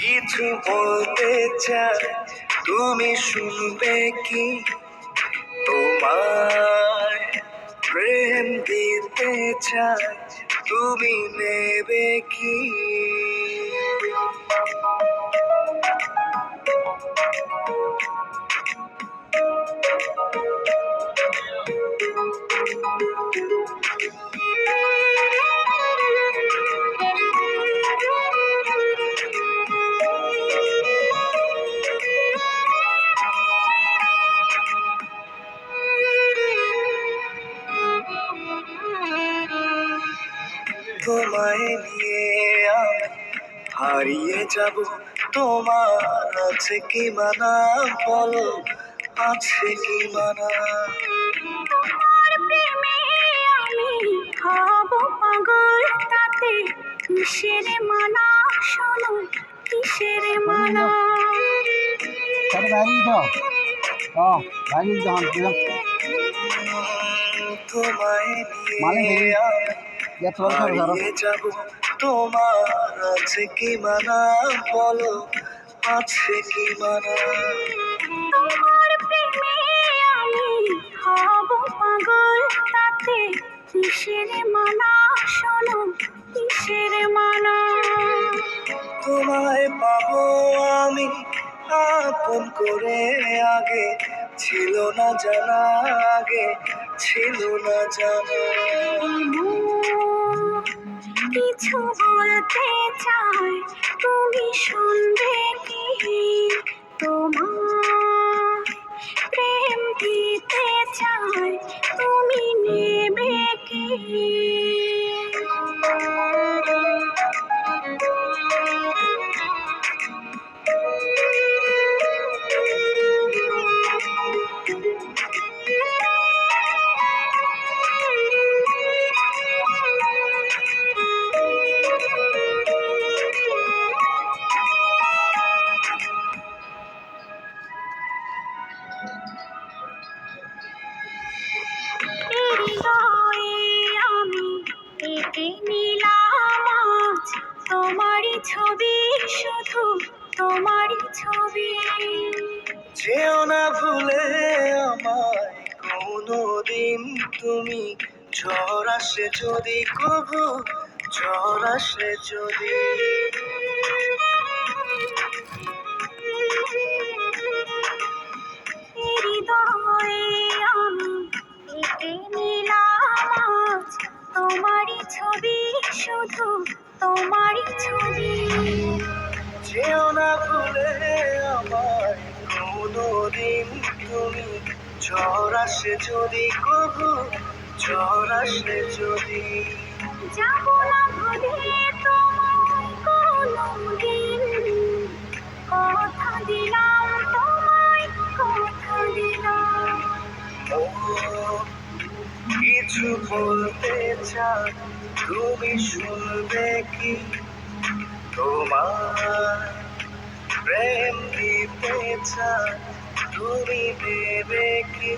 কিছু বলতে চাই, তুমি শুনবে কি? তোমায় প্রেম দিতে চাই, তুমি নেবে কি? তোমায় নিয়ে আমি হারিয়ে যাব, তোমার আছে কি মানা? বলো, আছে কি মানা? তোমার প্রেমে আমি হব পাগল, তাতে কিসের মানা? শোনো, কিসের মানা? তোমায় নিয়ে আমি হারিয়ে যাব, তোমার আছে কি মানা? বলো, আছে কি মানা? তোমার প্রেমে আমি হব পাগল, তাতে কিসের মানা? শোনো, কিসের মানা? তোমায় পাবো আমি আপন করে, আগে ছিল না জানা, আগে ছিল না জানা। কিছু বলতে চাই, তুমি শুনবে কি? তোমার প্রেম দিতে চাই, তুমি নেবে কি? হৃদয়ে আমি এঁকে নিলাম আজ তোমারই ছবি, শুধু তোমারই ছবি। যেও না ভুলে আমায় কোনোদিন তুমি, ঝড় আসে যদি কবু, ঝড় আসে যদি। হৃদয়ে আমি এঁকে নিলাম আজ তোমারই ছবি, শুধু তোমারই ছবি। যেও না ভুলে আমায় কোনোদিন তুমি, ঝড় আসে যদি কবু, ঝড় আসে যদি। যাব না ভুলে তোমায় কোনোদিন, কথা দিলাম তোমায়, কথা দিলাম। ও, কিছু বলতে চাই, তুমি শুনবে কি? তোমার প্রেম দিতে চাই, তুমি দেবে কি?